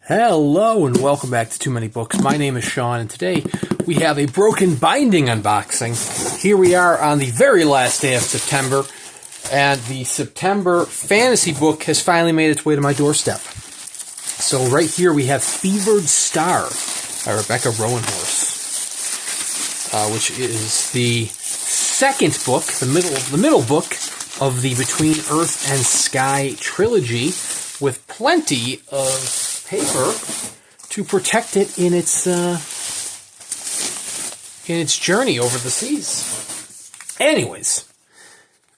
Hello and welcome back to Too Many Books. My name is Sean and today we have a Broken Binding unboxing. Here we are on the very last day of September and the September fantasy book has finally made its way to my doorstep. So right here we have Fevered Star by Rebecca Roanhorse, which is the second book, the middle book of the Between Earth and Sky trilogy, with plenty of paper to protect it in its journey over the seas. Anyways,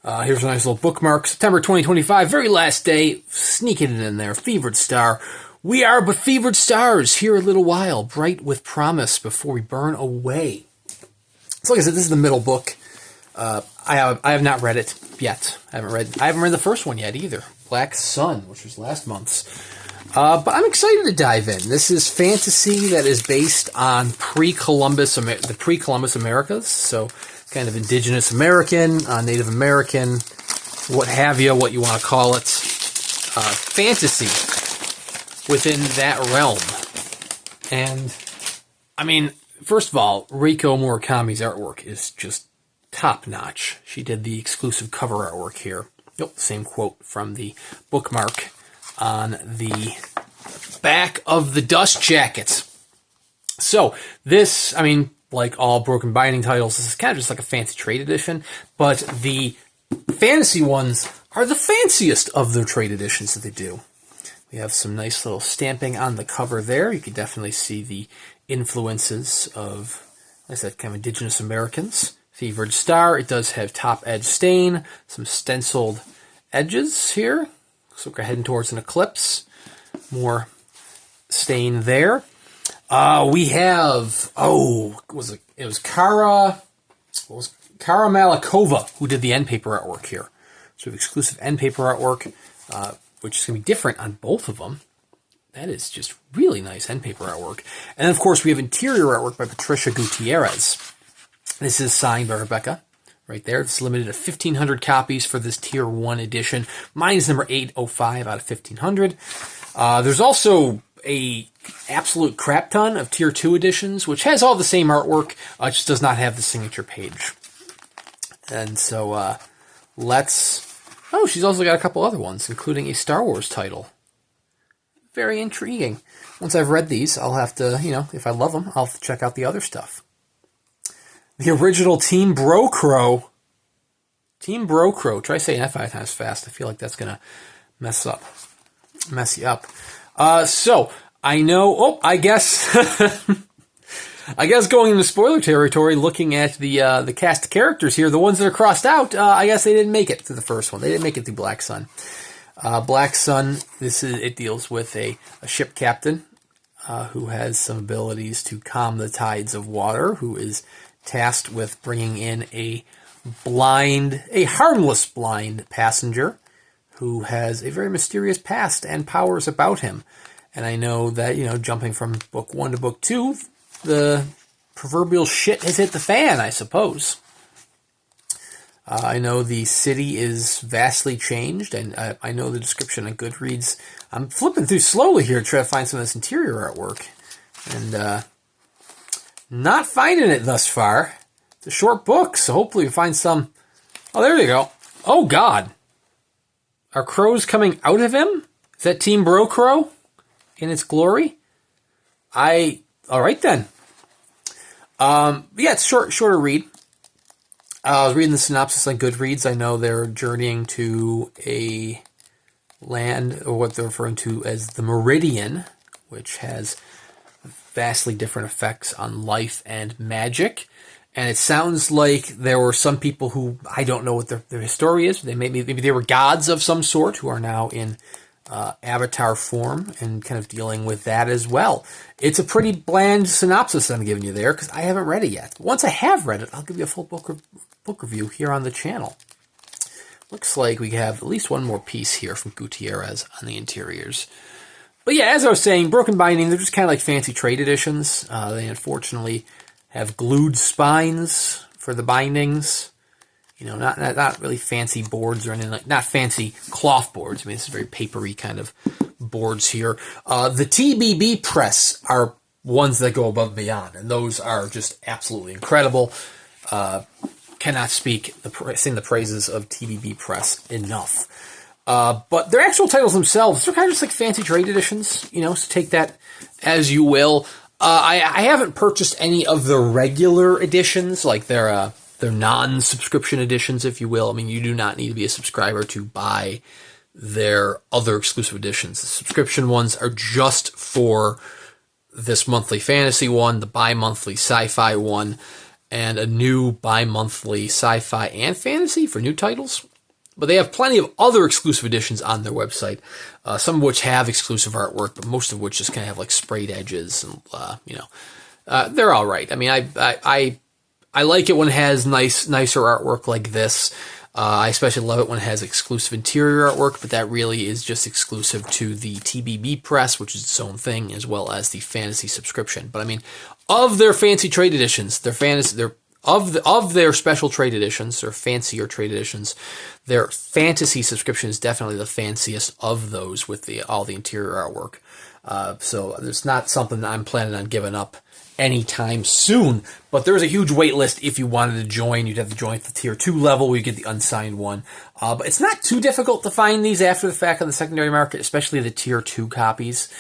here's a nice little bookmark. September 2025, very last day, sneaking it in there. Fevered Star. We are but fevered stars, here a little while, bright with promise before we burn away. So like I said, this is the middle book. I have not read it yet. I haven't read the first one yet either. Black Sun, which was last month's. But I'm excited to dive in. This is fantasy that is based on the pre-Columbus Americas, so kind of indigenous American, Native American, what have you, what you want to call it, fantasy within that realm. And, I mean, first of all, Reiko Murakami's artwork is just top-notch. She did the exclusive cover artwork here. Yep, same quote from the bookmark on the back of the dust jacket. So this, I mean, like all Broken Binding titles, this is kind of just like a fancy trade edition, but the fantasy ones are the fanciest of their trade editions that they do. We have some nice little stamping on the cover there. You can definitely see the influences of, like I said, kind of indigenous Americans. Fevered Star, it does have top edge stain, some stenciled edges here. So we're heading towards an eclipse. More stain there. We have, it was Kara Malikova who did the Endpaper artwork here. So we have exclusive Endpaper artwork, which is going to be different on both of them. That is just really nice Endpaper artwork. And then, of course, we have interior artwork by Patricia Gutierrez. This is signed by Rebecca. Right there. It's limited to 1,500 copies for this Tier 1 edition. Mine is number 805 out of 1,500. There's also a absolute crap ton of Tier 2 editions, which has all the same artwork, just does not have the signature page. And so, she's also got a couple other ones, including a Star Wars title. Very intriguing. Once I've read these, I'll have to, if I love them, I'll have to check out the other stuff. The original Team Bro Crow. Try saying that 5 times fast. I feel like that's going to mess you up. So, I know, I guess going into spoiler territory, looking at the cast of characters here, the ones that are crossed out, I guess they didn't make it to the first one. They didn't make it through Black Sun. Black Sun, it deals with a ship captain who has some abilities to calm the tides of water, who is tasked with bringing in a harmless blind passenger who has a very mysterious past and powers about him. And I know that, jumping from book 1 to book 2, the proverbial shit has hit the fan, I suppose. I know the city is vastly changed, and I know the description on Goodreads. I'm flipping through slowly here to try to find some of this interior artwork. And, not finding it thus far. It's a short book, so hopefully we find some. Oh, there you go. Oh, God. Are crows coming out of him? Is that Team Bro Crow in its glory? All right, then. Yeah, it's shorter read. I was reading the synopsis on Goodreads. I know they're journeying to a land, or what they're referring to as the Meridian, which has vastly different effects on life and magic. And it sounds like there were some people who, I don't know what their history is. Maybe they were gods of some sort who are now in avatar form and kind of dealing with that as well. It's a pretty bland synopsis I'm giving you there because I haven't read it yet. Once I have read it, I'll give you a full book review here on the channel. Looks like we have at least one more piece here from Gutierrez on the interiors. But yeah, as I was saying, Broken Binding, they're just kind of like fancy trade editions. They unfortunately have glued spines for the bindings. You know, not really fancy boards or anything not fancy cloth boards. I mean, this is very papery kind of boards here. The TBB press are ones that go above and beyond, and those are just absolutely incredible. Cannot sing the praises of TBB press enough. But their actual titles themselves, they're kind of just like fancy trade editions, you know, so take that as you will. I haven't purchased any of the regular editions, like their non-subscription editions, if you will. I mean, you do not need to be a subscriber to buy their other exclusive editions. The subscription ones are just for this monthly fantasy one, the bi-monthly sci-fi one, and a new bi-monthly sci-fi and fantasy for new titles. But they have plenty of other exclusive editions on their website, some of which have exclusive artwork, but most of which just kind of have like sprayed edges, and they're all right. I mean, I like it when it has nicer artwork like this. I especially love it when it has exclusive interior artwork, but that really is just exclusive to the TBB press, which is its own thing, as well as the fantasy subscription. But I mean, of their fancy trade editions, of their special trade editions, or fancier trade editions, their fantasy subscription is definitely the fanciest of those with all the interior artwork. So it's not something that I'm planning on giving up anytime soon, but there's a huge wait list. If you wanted to join, you'd have to join at the tier 2 level where you get the unsigned one. But it's not too difficult to find these after the fact on the secondary market, especially the tier 2 copies.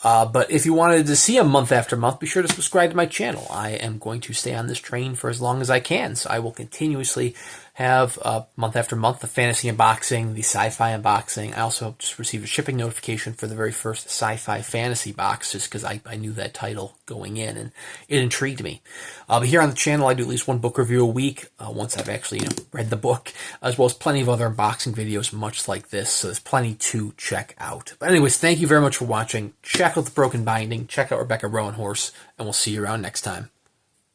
But if you wanted to see them month after month, be sure to subscribe to my channel. I am going to stay on this train for as long as I can, so I will continuously have month after month the fantasy unboxing, the sci-fi unboxing. I also just received a shipping notification for the very first sci-fi fantasy box, just because I knew that title going in, and it intrigued me. But here on the channel, I do at least one book review a week, once I've actually read the book, as well as plenty of other unboxing videos much like this, so there's plenty to check out. But anyways, thank you very much for watching. Check out The Broken Binding, check out Rebecca Roanhorse, and we'll see you around next time.